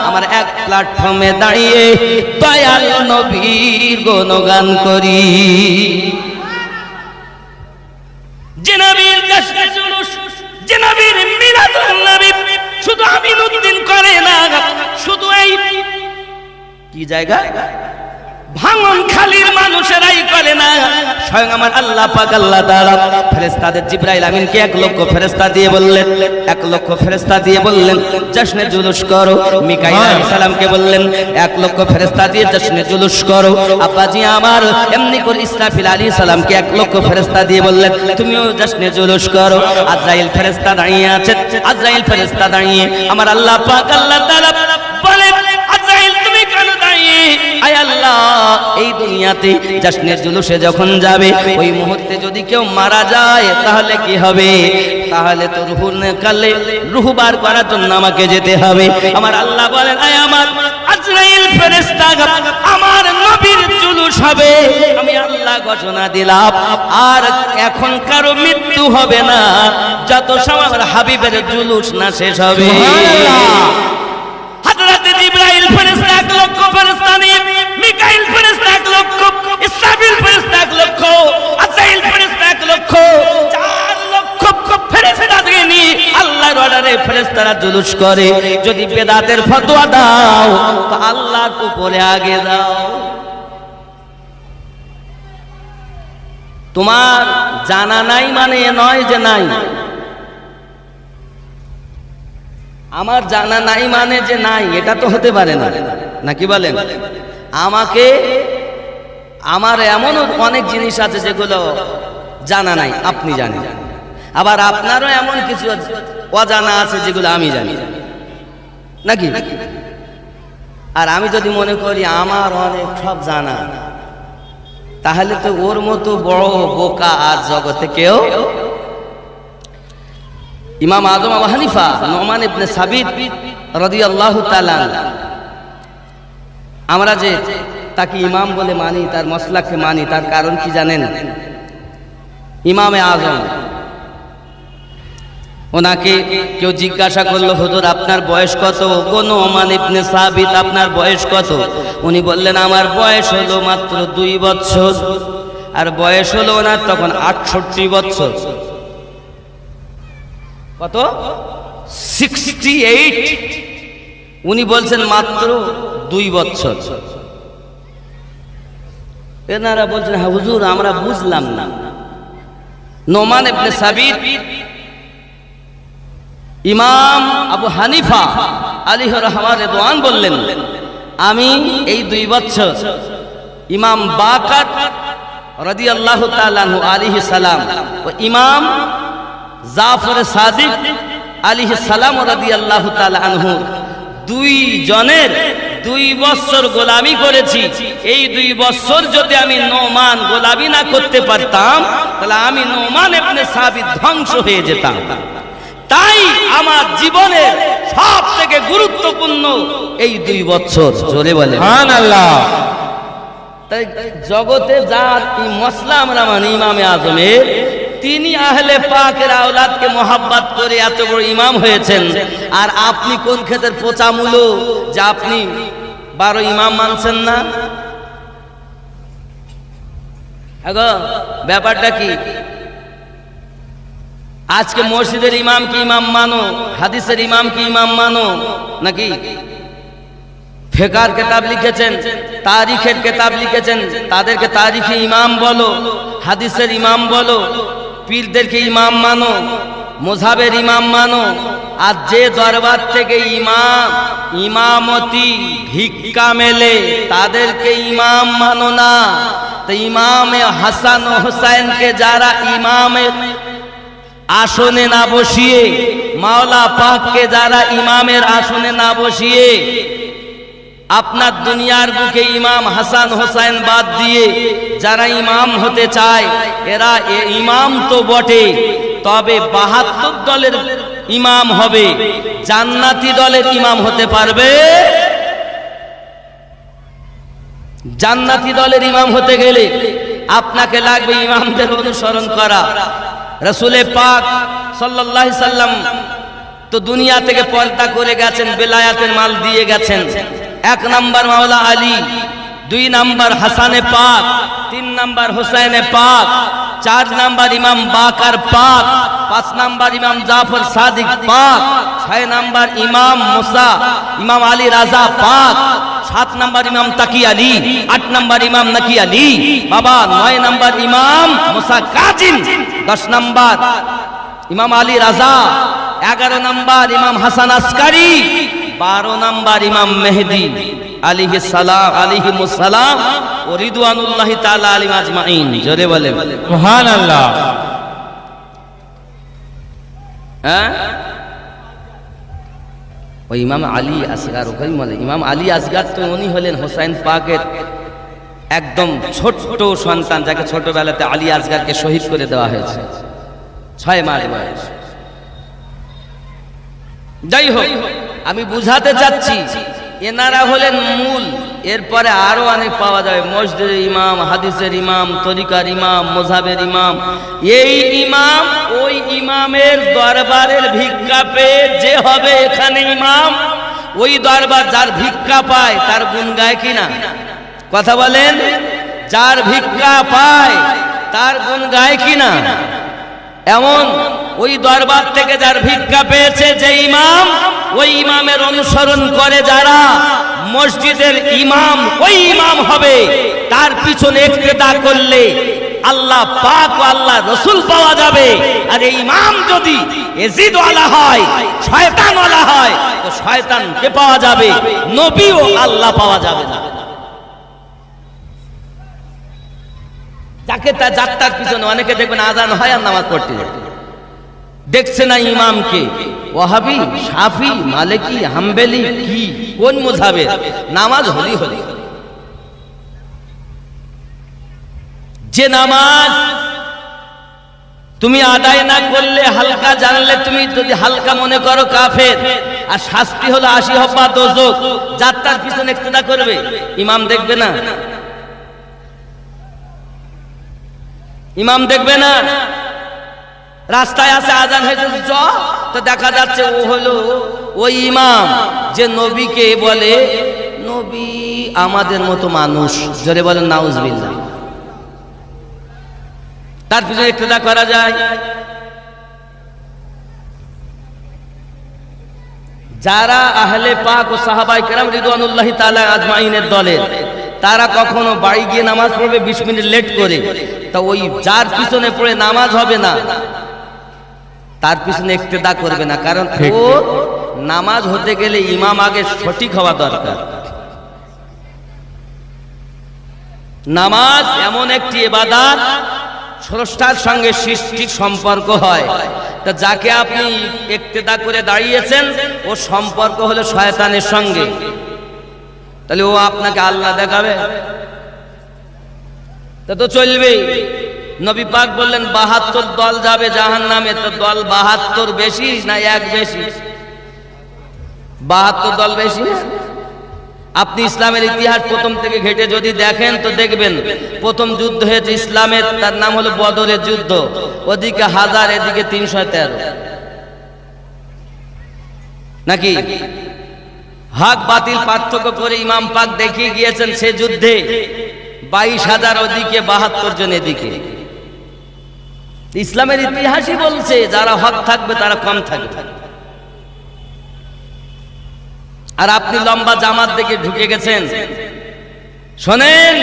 আমার এক প্ল্যাটফর্মে দাঁড়িয়ে দয়াল নবীর গুণগান করি। যে নবীর জশ্নে জুলুস, যে নবীর মিলাদুন নবী শুধু আমিনুদ্দিন করে না, শুধু এই কি জায়গা ভাঙন খালির মানুষেরাই করে না, স্বয়ং আমার আল্লাহ পাক আল্লাহ তাআলা ফেরেশতাদের জিবরাইল আমিনকে 1 লক্ষ ফেরেশতা দিয়ে বললেন, 1 লক্ষ ফেরেশতা দিয়ে বললেন জশ্নে জুলুস করো। মিকাইল আলাইহিস সালামকে বললেন 1 লক্ষ ফেরেশতা দিয়ে জশ্নে জুলুস করো। আব্বাজি আমার এমনি করে ইসরাফিল আলাইহিস সালামকে 1 লক্ষ ফেরেশতা দিয়ে বললেন তুমিও জশ্নে জুলুস করো। আজরাইল ফেরেশতা দাঁড়িয়ে আছেন, আজরাইল ফেরেশতা দাঁড়িয়ে আমার আল্লাহ পাক আল্লাহ তাআলা বলেন আজরাইল তুমি কেন দাঁড়িয়ে? আয় আল্লাহ, এই দুনিয়াতে জশ্নে জুলুসে যখন যাবে ওই মুহূর্তে যদি কেউ মারা যায় তাহলে কি হবে? তাহলে তো রূহুর কালে রূহ বার করার জন্য আমাকে যেতে হবে। আমার আল্লাহ বলেন আয় আমার আজরাইল ফেরেশতা, আমার নবীর জুলুস হবে, আমি আল্লাহ ঘোষণা দিলাম আর এখন কারো মৃত্যু হবে না যত সময় আমার হাবিবের জুলুস না শেষ হবে। হযরত জিবরাইল ফেরেশতা 1 লক্ষ ফেরেশতা নিয়ে, মিকাইল ফেরেশতা 1 লক্ষ, ইসরাফিল ফেরেশতা 1 লক্ষ, আজরাইল ফেরেশতা 1 লক্ষ, 4 লক্ষ ফেরেশতা নিয়ে আল্লাহর অর্ডারে ফেরেশতারা জুলুস করে। যদি বেদাতের ফতোয়া দাও তো আল্লাহর উপরে আগে দাও। তোমার জানা নাই মানে নয় যে নাই, আমার জানা নাই মানে যে নাই, এটা তো হতে পারে না, নাকি বলেন? আমাকে আমার এমন অনেক জিনিস আছে যেগুলো জানা নাই আপনি জানেন, আবার আপনারও এমন কিছু অজানা আছে যেগুলো আমি জানি, নাকি? আর আমি যদি মনে করি আমার অনেক সব জানা, তাহলে তো ওর মতো বড় বোকা আর জগতে কেউ। ইমাম আযম আবু হানিফা নুমান ইবনে সাবিত রাদিয়াল্লাহু তাআলা, আমরা যে তাকে ইমাম বলে মানি, তার মাসলাককে মানি, তার কারণ কি জানেন? ইমামে আযম, ওনাকে কেউ জিজ্ঞাসা করলো হুজুর আপনার বয়স কত? গো নুমান ইবনে সাবিত আপনার বয়স কত? উনি বললেন আমার বয়স হলো মাত্র 2 বছর। আর বয়স হলো ওনার তখন 68 বছর। কত? 68। উনি বলছেন মাত্র 2 বছর। এনারা বলছেন হ্যাঁ হুজুর আমরা বুঝলাম না। নুমান ইবনে সাবিত ইমাম আবু হানিফা আলাইহি রাহমাতুল্লাহ রিদওয়ান বললেন আমি এই 2 বছর ইমাম বাকার রাদিয়াল্লাহু তাআলা আনহু আলাইহি সালাম ও ইমাম জাফর সাদিক আলাইহিস সালাম রাদিয়াল্লাহু তাআলা আনহু 2 জনের 2 বছর গোলামি করেছি। এই 2 বছর যদি আমি নুমান গোলামি না করতে পারতাম তাহলে আমি নুমান ইবনে সাবিত ধ্বংস হয়ে যেতাম। তাই আমার জীবনের সবথেকে গুরুত্বপূর্ণ এই 2 বছর। জোরে বলেন সুবহানাল্লাহ। তাই জগতে যার এই মসলা আমরা মানি ইমামে আজমের, তিনি আহলে পাকের আওলাদকে মোহাব্বত করে এত বড় ইমাম হয়েছেন। আর আপনি কোন ক্ষেতের পচা মূলো যে আপনি 12 ইমাম মানছেন না? আগো ব্যাপারটা কি? আজকে মসজিদের ইমাম কি ইমাম মানো, হাদিসের ইমাম কি ইমাম মানো, নাকি ফিকহের কিতাব লিখেছেন, তারিখের কিতাব লিখেছেন, তাদেরকে তারিখে ইমাম বলো, হাদিসের ইমাম বলো, পীরদেরকে ইমাম মানো, মুযহাবের ইমাম মানো, আর যে দরবার থেকে ইমামতি ভিক্ষা মেলে তাদেরকে ইমাম মানো না। তো ইমামে হাসান ও হুসাইনকে যারা ইমামের আসনে না বসিয়ে, মাওলা পাককে যারা ইমামের আসনে না বসিয়ে, আপনার দুনিয়ার বুকে ইমাম হাসান হোসেন বাদ দিয়ে যারা ইমাম হতে চায়, এরা ইমাম তো বটে, তবে 72 দলের ইমাম হবে, জান্নাতি দলের ইমাম হতে পারবে? জান্নাতি দলের ইমাম হতে গেলে আপনাকে লাগবে ইমামদের অনুসরণ করা। রাসূলে পাক সাল্লাল্লাহু আলাইহি সাল্লাম তো দুনিয়া থেকে পর্দা করে গেছেন, বেলায়াতের মাল দিয়ে গেছেন। 1 নাম্বার মাওলা আলী, 2 নাম্বার হাসানে পাক, 3 নাম্বার হুসাইনে পাক, 4 নাম্বার ইমাম বাকার পাক, 5 নাম্বার ইমাম জাফর সাদিক পাক, 6 নাম্বার ইমাম মুসা ইমাম আলী রাজা পাক, 7 নাম্বার ইমাম তাকি আলী, 8 নাম্বার ইমাম নাকি আলী বাবা, 9 নাম্বার ইমাম মুসা কাজিম, 10 নাম্বার ইমাম আলী রাজা, 11 নাম্বার ইমাম হাসান আসকারি, 12 নাম্বার ইমাম মেহেদি আলাইহিস সালাম ও রিদওয়ানুল্লাহি তাআলা আলাইহিম আজমাইন। জোরে বলেন সুবহানাল্লাহ। হ্যাঁ, ওই ইমাম আলী আসগার, ওই ইমাম আলী আসগার তো উনি হলেন হোসেন পাকের একদম ছোট্ট সন্তান, যাকে ছোটবেলাতে আলী আসগারকে শহীদ করে দেওয়া হয়েছে 6 মাস বয়স। যাই হোক, আমি বুঝাতে চাচ্ছি এনারা হলেন মূল, এরপরে আরো অনেক পাওয়া যাবে, মসজিদের ইমাম, হাদিসের ইমাম, তরিকার ইমাম, মযহাবের ইমাম। এই ইমাম ওই ইমামের দরবারের ভিক্ষা পেয়ে যে হবে এখানে ইমাম, ওই দরবার যার ভিক্ষা পায় তার গুণ গায় কিনা? কথা বলেন, যার ভিক্ষা পায় তার গুণ গায় কিনা? এমন ওই দরবার থেকে যার ভিক্ষা পেয়েছে যে ইমাম, ওই ইমামের অনুসরণ করে যারা, মসজিদের ইমাম ওই ইমাম হবে। তার পিছনে ইক্তেদা করলে আল্লাহ পাক ও আল্লাহ রাসূল পাওয়া যাবে। আর এই ইমাম যদি ইয়াজিদ ওয়ালা হয়, শয়তান ওয়ালা হয়, তো শয়তানকে পাওয়া যাবে, নবী ও আল্লাহ পাওয়া যাবে না। যাকে তা যাত্রার পিছনে অনেকে দেখবেন আজান হয় আর নামাজ পড়তে যায়, দেখছে না ইমামকে। ওয়াহাবি, শাফি, মালিকি, হাম্বলি, কি কোন মযহাবে? নামাজ হলি হলি। যে নামাজ তুমি আদায় না করলে, হালকা জানলে, তুমি যদি হালকা মনে করো কাফের, আর শাস্তি হলো 80 হব্বা দোজখ। যাত্রার পিছনে ইক্তেদা করবে, ইমাম দেখবে না, ইমাম দেখবে না। রাস্তায় আছে আজান হয়েছে তো দেখা যাচ্ছে ও হলো ওই ইমাম যে নবীকে বলে নবী আমাদের মতো মানুষ। জোরে বলেন নাউজুবিল্লাহ। তার পিছনে ইক্তেদা করা যায়। যারা আহলে পাক ও সাহাবায়ে কেরাম রিদওয়ানুল্লাহি তাআলা আজমাইনের দলের, তারা কখনো বাড়ি গিয়ে নামাজ পড়বে 20 মিনিট লেট করে, তা ওই যার পিছনে পড়ে নামাজ হবে না তার পিছনে ইক্তেদা করবে না, কারণ ও নামাজ হতে গেলে ইমাম আগে সঠিক হওয়া দরকার। নামাজ এমন একটি ইবাদত, স্রষ্টার সঙ্গে সৃষ্টির সম্পর্ক হয়। তা যাকে আপনি ইক্তেদা করে দাঁড়িয়েছেন, ও সম্পর্ক হলো শয়তানের সঙ্গে, তাহলে ও আপনাকে আল্লাহ দেখাবে? তা তো চলবে। নবী পাক বললেন 72 দল যাবে জাহান্নামে। তো দল 72 বেশি না এক বেশি? 72 দল বেশি না? আপনি ইসলামের ইতিহাস প্রথম থেকে ঘেটে যদি দেখেন তো দেখবেন প্রথম যুদ্ধ হয়েছে ইসলামের, তার নাম হলো বদরের যুদ্ধ। ওদিকে 1000, এদিকে 313, নাকি? হক বাতিল পার্থক্য করে ইমাম পাক দেখিয়ে গিয়েছেন সে যুদ্ধে 22,000 ওদিকে, 72 জন এদিকে। ইসলামের ইতিহাসই বলছে যারা হক থাকবে তারা কম থাকবে। আর আপনি লম্বা জামাত দেখে ঢুকে গেছেন। শোনেন,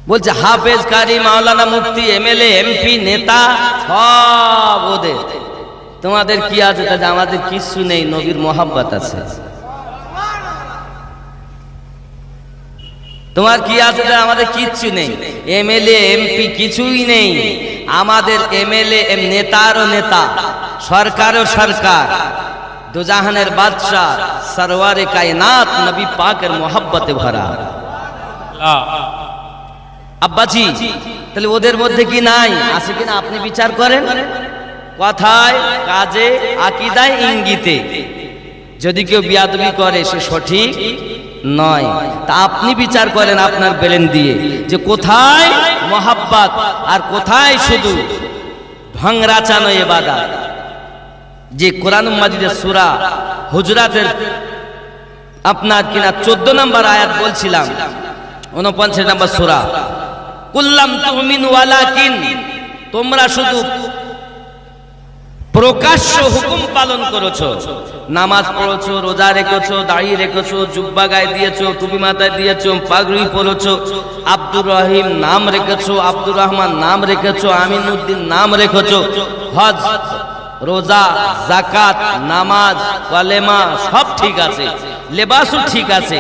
বলছে হাফেজ, কারি, মাওলানা, মুফতি, এমএলএ, এমপি, নেতা সব ওদের। তোমাদের কি আছে? তা আমাদের কিছু নেই, নবীর মোহাব্বত আছে। তোমার কি আছে? আমাদের কিচ্ছু নেই, এমএলএ এমপি কিছুই নেই। আমাদের এমএলএ নেতারও নেতা, সরকারও সরকার, দুজাহানের বাদশাহ সরওয়ারে কায়নাত নবী পাকের মোহাব্বতে ভরা। আব্বাজি, তাহলে ওদের মধ্যে কি নাই? আছে কিনা আপনি বিচার করেন, কথায় কাজে আকীদায় ইঙ্গিতে। যদি কেউ বিয়াদবি করে সে সঠিক নয়, তা আপনি বিচার করেন আপনার ব্রেন দিয়ে যে কোথায় মোহাব্বত আর কোথায় শুধু ঢং রাচানো ইবাদত। যে কোরআন মাজিদের সূরা হুজরাতের আপনার কিনা 14 নম্বর আয়াত বলছিলাম, 49 নম্বর সূরা, কুল্লাম তুমিনু ওয়ালাকিন, তোমরা শুধু প্রকাশ্য হুকুম পালন করেছো, নামাজ পড়েছো, রোজা রেখেছো, দাড়ি রেখেছো, জুব্বা গায়ে দিয়েছো, টুপি মাথায় দিয়েছো, পাগড়ি পরেছো, আব্দুর রহিম নাম রেখেছো, আব্দুর রহমান নাম রেখেছো, আমিনুদ্দিন নাম রেখেছো, হজ, রোজা, যাকাত, নামাজ, কালেমা সব ঠিক আছে, লেবাসও ঠিক আছে।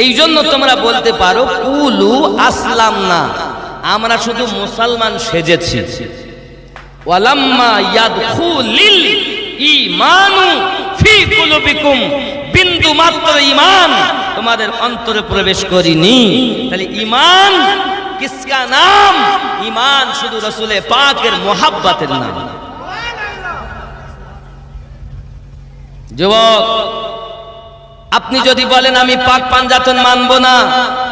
এই জন্য তোমরা বলতে পারো কুলু আসলাম না, আমরা শুধু মুসলমান সেজেছি। ওয়ালাম্মা ইয়াদখুলিল ঈমানু ফি কুলুবিকুম, বিন্দু মাত্র ঈমান তোমাদের অন্তরে প্রবেশ করিনি। তাহলে ঈমান কিসকা নাম? ঈমান শুধু রাসূলে পাকের মোহাব্বতের নাম। যুবক, আপনি যদি বলেন আমি পাক পাঞ্জাতন মানব না,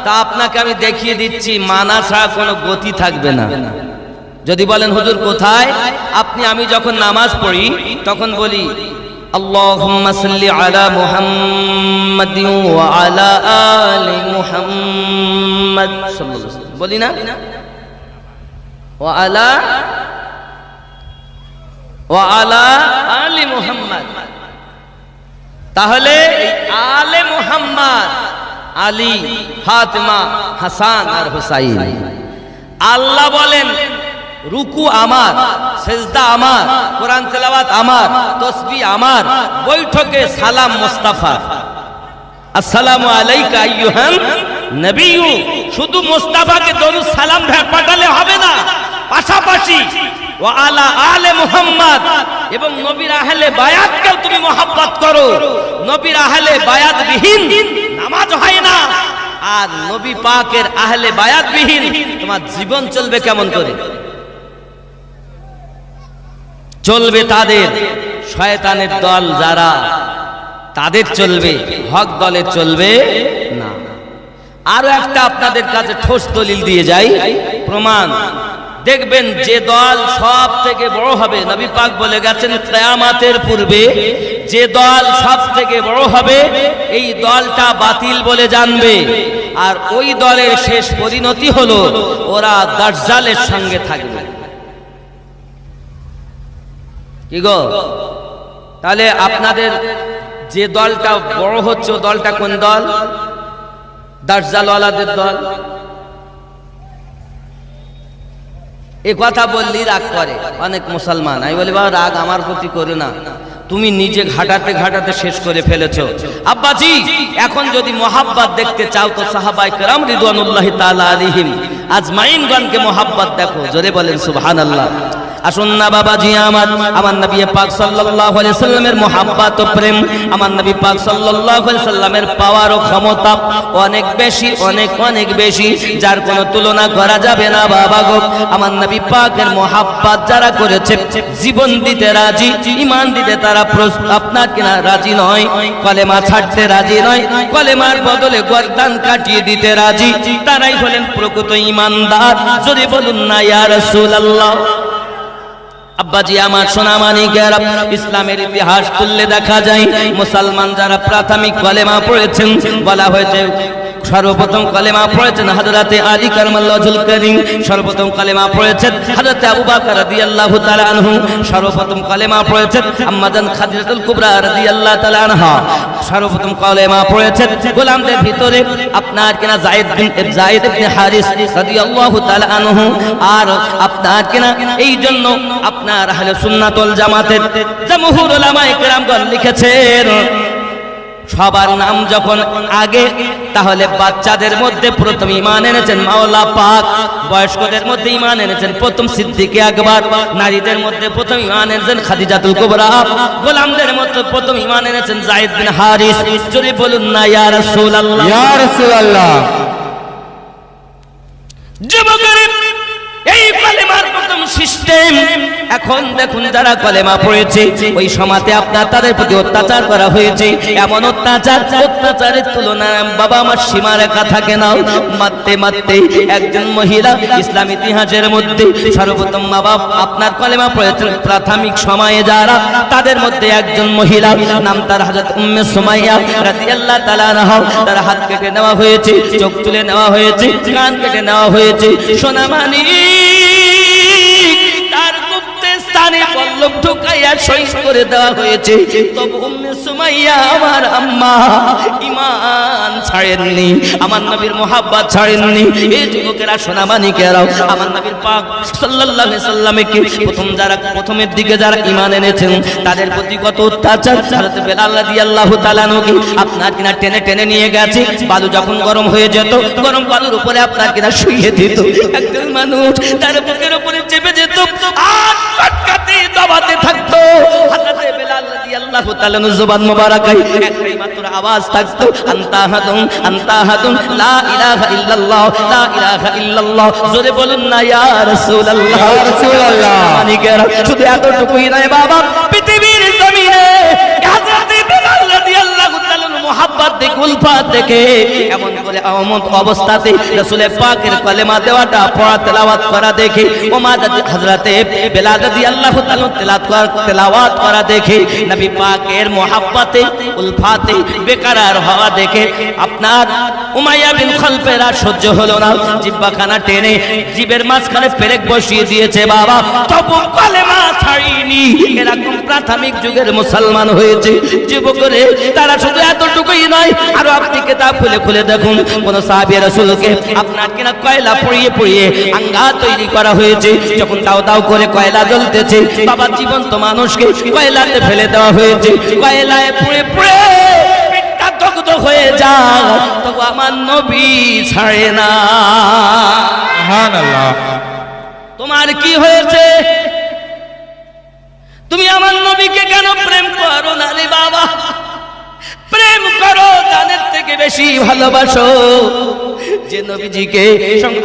তা আপনাকে আমি দেখিয়ে দিচ্ছি মানা ছাড়া কোনো গতি থাকবে না। যদি বলেন হুজুর কোথায়, আপনি আমি যখন নামাজ পড়ি তখন বলি আল্লাহুম্মা সাল্লি আলা মুহাম্মাদিন ওয়া আলা আলি মুহাম্মাদ সাল্লাল্লাহু আলাইহি ওয়াসাল্লাম, বলি না? ওয়া আলা আলি মুহাম্মাদ। তাহলে আলে মুহাম্মদ, আলী, ফাতেমা, হাসান আর হুসাইন। আল্লাহ বলেন রুকু আমার, সেজদা আমার, কোরআন তেলাওয়াত আমার, তাসবিহ আমার, বৈঠকে সালাম মুস্তাফা, আসসালামু আলাইকা আইয়ুহান নবিয়্যু। শুধু মুস্তাফাকে দরুদ সালাম পাঠালে হবে না, পাশাপাশি ওয়া আলা আলে মুহাম্মদ এবং নবীর আহলে বায়াতকে তুমি মোহাব্বত করো। নবীর আহলে বায়াত বিহীন নামাজ হয় না, আর নবী পাকের আহলে বায়াত বিহীন তোমার জীবন চলবে কেমন করে? চলবে তাদের শয়তানের দল যারা, তাদের চলবে, হক দলের চলবে না। আরো একটা আপনাদের কাছে ঠোস দলিল দিয়ে যাই, প্রমাণ। দেখবেন যে দল সব থেকে বড় হবে, নবী পাক বলে গেছেন কিয়ামতের পূর্বে যে দল সব থেকে বড় হবে এই দলটা বাতিল বলে জানবে, আর ওই দলের শেষ পরিণতি হলো ওরা দাজ্জালের সঙ্গে থাকবে। কি গো, তাহলে আপনাদের যে দলটা বড় হচ্ছে ও দলটা কোন দল? দাজ্জালওয়ালাদের দল। এ কথা বললি রাগ করে অনেক মুসলমান। আমি বলি বাবা রাগ আমার প্রতি করো না, তুমি নিজে ঘাটাতে ঘাটাতে শেষ করে ফেলেছো। আব্বাজি, এখন যদি মোহাব্বত দেখতে চাও তো সাহাবায়ে কেরাম রিদওয়ানুল্লাহি তাআলা আলাইহিম আজমাইনগণকে মোহাব্বত দেখো। জোরে বলেন সুবহানাল্লাহ। আসুন না বাবাজি, আমার নবী পাক সাল্লাল্লাহু আলাইহি সাল্লামের মোহাব্বত ও প্রেম, আমার নবী পাক সাল্লাল্লাহু আলাইহি সাল্লামের পাওয়ার ও ক্ষমতা অনেক বেশি, অনেক অনেক বেশি, যার কোনো তুলনা করা যাবে না বাবা গো। আমার নবী পাকের মোহাব্বত যারা করেছে জীবন দিতে রাজি, ঈমান দিতে তারা আপনার কিনা রাজি নয়, কলেমা ছাড়তে রাজি নয়, কলেমার বদলে গর্দান কাটিয়ে দিতে রাজি, তারাই হলেন প্রকৃত ঈমানদার। যদি বলুন না ইয়া রাসূলুল্লাহ। আব্বাজি আমার সোনা মানিকেরা, ইসলামের ইতিহাস তুললে দেখা যায় মুসলমান যারা প্রাথমিক কলেমা পড়েছেন, বলা হয়েছে সর্বপ্রথম কালেমা পড়েছেন হযরতে আলী কারামাল্লাহুল কারীম, সর্বপ্রথম কালেমা পড়েছেন হযরতে আবু বকর রাদিয়াল্লাহু তাআলা আনহু, সর্বপ্রথম কালেমা পড়েছেন আম্মাজান খাদিজাতুল কুবরা রাদিয়াল্লাহু তাআলা আনহা, সর্বপ্রথম কালেমা পড়েছেন গোলামদের ভিতরে আপনার কিনা যায়েদ ইবনে হারিস রাদিয়াল্লাহু তাআলা আনহু। আর আপনার কিনা এই জন্য আপনার আহলে সুন্নাত ওয়াল জামাতের জমহুর উলামায়ে কেরামগণ লিখেছেন সবার নাম যখন আগে, তাহলে বাচ্চাদের মধ্যে প্রথম ঈমান এনেছেন মাওলা পাক, বয়স্কদের মধ্যে ঈমান এনেছেন প্রথম সিদ্দিকে আকবর, নারীদের মধ্যে প্রথম ঈমান এনেছেন খাদিজাতুল কুবরা, গোলামদের মধ্যে প্রথম ঈমান এনেছেন যায়েদ বিন হারিস। জোরে বলুন না ইয়া রাসূলুল্লাহ, ইয়া রাসূলুল্লাহ। যুবকেরা এই কালেমার প্রথম সিস্টেম। এখন দেখুন যারা কালেমা পড়েছে ওই সমাজে আপনার তাদের প্রতি অত্যাচার করা হয়েছে, এমন অত্যাচারের তুলনায় বাবা আমার সীমারেখা থাকে না। মারতে মারতে একজন মহিলা ইসলাম ইতিহাসের মধ্যে সর্বপ্রথম বাবা আপনার কালেমা পড়েছেন প্রাথমিক সময়ে যারা, তাদের মধ্যে একজন মহিলা নাম তার হযরত উম্মে সুমাইয়া রাদিয়াল্লাহু তাআলা আনহা। তার হাত কেটে নেওয়া হয়েছে, চোখ তুলে নেওয়া হয়েছে, কান কেটে নেওয়া হয়েছে, সোনামানি তার গুপ্তে স্থানে পল্লব ঢুকাইয়া শহীদ করে দেওয়া হয়েছে। তবে উম্মে সুমাইয়া আমার আম্মা ঈমান ছাড়েননি, আমার নবীর মুহাব্বত ছাড়েননি। এই যুবকেরা সোনামানিকেরাও আমার নবীর পাক সাল্লাল্লাহু আলাইহি সাল্লামকে প্রথমের দিকে যারা ঈমান এনেছেন তাদের প্রতি কত অত্যাচার। হযরত বেলাল রাদিয়াল্লাহু তাআলা আনহু আপনার কিনা টেনে টেনে নিয়ে গেছে, বালু যখন গরম হয়ে যেত গরম বালুর উপরে আপনার কিনা শুইয়ে দিত। একজন মানুষ তার বুকের উপরে চেপে যেত আর চটকাতে দবাতে থাকতো। হযরত বেলাল রাদিয়াল্লাহু তাআলা জবান মোবারকায় একটাই মাত্র আওয়াজ থাকতো, আনতা আহাদুন লা ইলাহা ইল্লাল্লাহ, লা ইলাহা ইল্লাল্লাহ। জোরে বলুন না ইয়া রাসূলুল্লাহ, ইয়া রাসূলুল্লাহ। মানিকেরা শুধু এতটুকুই নয় বাবা, পৃথিবীর জমিনে হযরত বেলাল রাদিয়াল্লাহু তাআলা মুহাব্বত দেখে উলফাত দেখে এমন করে অবস্থাতে রাসূলের পাকের কালেমা দেওয়াটা পড়া তেলাওয়াত করা দেখে হযরত বেলাল রাদিয়াল্লাহু তাআলা তেলাওয়াত করা দেখে নবী পাকের মুহাব্বতে উলফাতে বেকরার হওয়া দেখে আপনার উমাইয়া বিন খালফের আর সহ্য হলো না, জিহ্বাখানা টেনে জিভের মাঝখানে পেরেক বসিয়ে দিয়েছে বাবা, তবু কালেমা ছাড়িনি। এরকম প্রাথমিক যুগের মুসলমান হয়েছে যুবকরে। তারা শুধু এতটুকুই নয়, আরো আপনি কিতাব খুলে খুলে দেখুন কোন সাহাবী রাসূলকে আপনার কিনা কয়লা পুড়িয়ে পুড়িয়ে আঙ্গা তৈরি করা হয়েছে। যখন দাও দাও করে কয়লা জ্বলতেছে বাবা, জীবন্ত মানুষকে কয়লাতে ফেলে দেওয়া হয়েছে, কয়লায় পুড়ে পুড়ে পেটটা দগ্ধ হয়ে যায়, তবু আমার নবী ছাড়ে না। সুবহানাল্লাহ। তোমার কি হয়েছে? তুমি আমার নবীকে কেন প্রেম করো না রে বাবা? প্রেম করো, জানের থেকে বেশি ভালোবাসো। যে নবীজিকে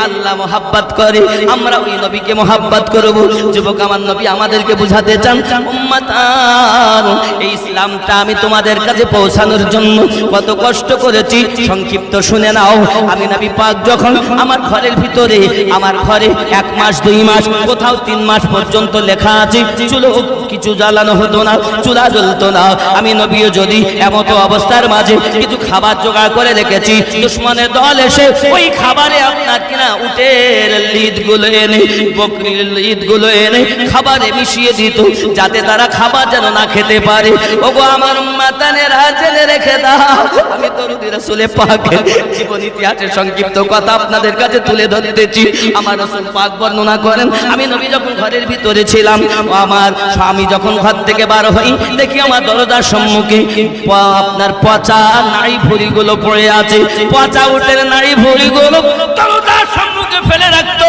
আল্লাহ মোহাব্বত করে আমরা ওই নবীকে মোহাব্বত করব। যুবক আমার নবী আমাদেরকে বুঝাতে চান, উম্মতান এই ইসলামটা আমি তোমাদের কাছে পৌঁছানোর জন্য কত কষ্ট করেছি সংক্ষিপ্ত শুনে নাও। আমি নবী পাক যখন আমার ঘরের ভিতরে, আমার ঘরে 1 মাস 2 মাস কোথাও 3 মাস পর্যন্ত লেখা আছে চুলো কিছু জ্বালানো হতো না, চুলা জ্বলতো না। আমি নবীও যদি এমন অবস্থার মাঝে কিছু খাবার জোগাড় করে রেখেছি, দুশমনের দল এসে ওই খাবারে আপনার কিনা উটের লিদগুলো এনে, বকরির লিদগুলো এনে খাবারে মিশিয়ে দিত, যাতে তারা খাবার যেন না খেতে পারে। ওগো আমার উম্মতানেরা জেনে রেখে দাও, আমি দরুদ রাসূল পাকের জীবন ইতিহাসের সংক্ষিপ্ত কথা আপনাদের কাছে তুলে ধরতেছি। আমার রাসূল পাক বর্ণনা করেন, আমি নবী যখন ঘরের ভিতরে ছিলাম, আমার স্বামী যখন ঘর থেকে বার হই দেখি আমার দরজার সম্মুখে আপনার পচা নাড়ি ভুঁড়িগুলো পড়ে আছে, পচা উটের নাড়ি ভুঁড়িগুলো দরজার সম্মুখে ফেলে রাখতো।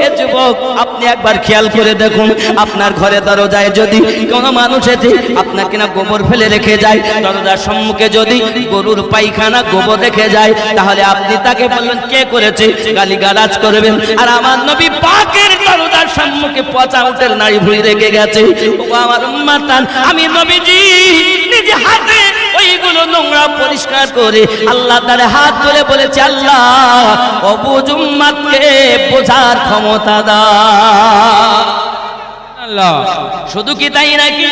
এ যুবক আপনি একবার খেয়াল করে দেখুন, আপনার ঘরে দরজায় যদি কোনো মানুষ এসে আপনার কিনা গোবর ফেলে রেখে যায়, দরজার সম্মুখে যদি গরুর পায়খানা গোবর রেখে যায়, তাহলে আপনি তাকে বলবেন কে করেছে, গালিগালাজ করবেন। আর আমার নবী পাকের দরজার সম্মুখে পচা উটের নাড়ি ভুঁড়ি রেখে গেছে। ও আমার উম্মতান, আমি নবীজি নিজে হাতে ওইগুলো নোংরা পরিষ্কার করে আল্লাহ তার হাত ধরে বলেছে, আল্লাহ অবুঝ উম্মতকে বোঝার ক্ষমতা দাও। আল্লাহ। শুধু কি তাই নাকি,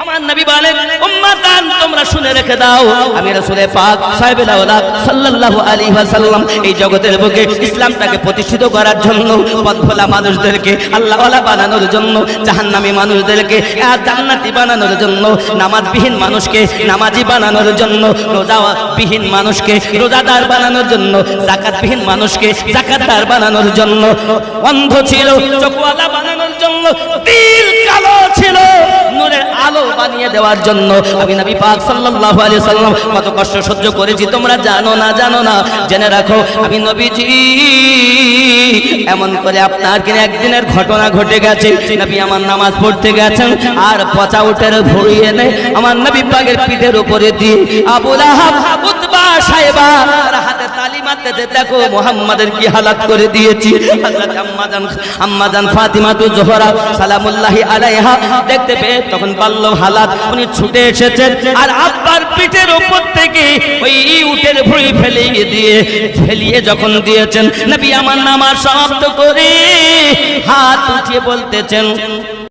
আমার নবী বলেন উম্মাতান তোমরা শুনে রেখে দাও আমি রাসূলে পাক সাহেবুল আওলাদ সাল্লাল্লাহু আলাইহি ওয়াসাল্লাম এই জগতের বুকে ইসলামটাকে প্রতিষ্ঠিত করার জন্য পথভোলা মানুষদেরকে আল্লাহওয়ালা বানানোর জন্য জাহান্নামী মানুষদেরকে জান্নাতি বানানোর জন্য নামাজবিহীন মানুষকে নামাজি বানানোর জন্য রোজাবিহীন মানুষকে রোজাদার বানানোর জন্য যাকাতবিহীন মানুষকে যাকাতদার বানানোর জন্য অন্ধ ছিল চোখওয়ালা বানানোর জন্য দিল কালো ছিল নূরের আলো বানিয়ে দেওয়ার জন্য আমি নবী পাক সাল্লাল্লাহু আলাইহি সাল্লাম কত কষ্ট সহ্য করেছি তোমরা জানো না জেনে রাখো আমি নবীজি এমন করে আপনার কিনে একদিনের ঘটনা ঘটে গেছে নবী আমার নামাজ পড়তে গেছেন আর পচা উটের ভুঁড়ি এনে আমার নবী পাকের পিঠের উপরে দিয়ে আবু লাহাব উতবা সাহেবা আর হাতে তালি মারতে দেখো মুহাম্মাদের কি হালাত করে দিয়েছি হযরত আম্মাজান ফাতিমা তু জোহরা সালামুল্লাহি আলাইহা দেখতে পেয়ে তখন বলল হালাত উনি ছুটে এসেছেন আর আব্বার পিঠের উপর থেকে ওই উটের ভুঁড়ি ফেলিয়ে যখন দিয়েছেন নবী আমার নামাজ সমাপ্ত করে হাত উঠিয়ে বলতেছেন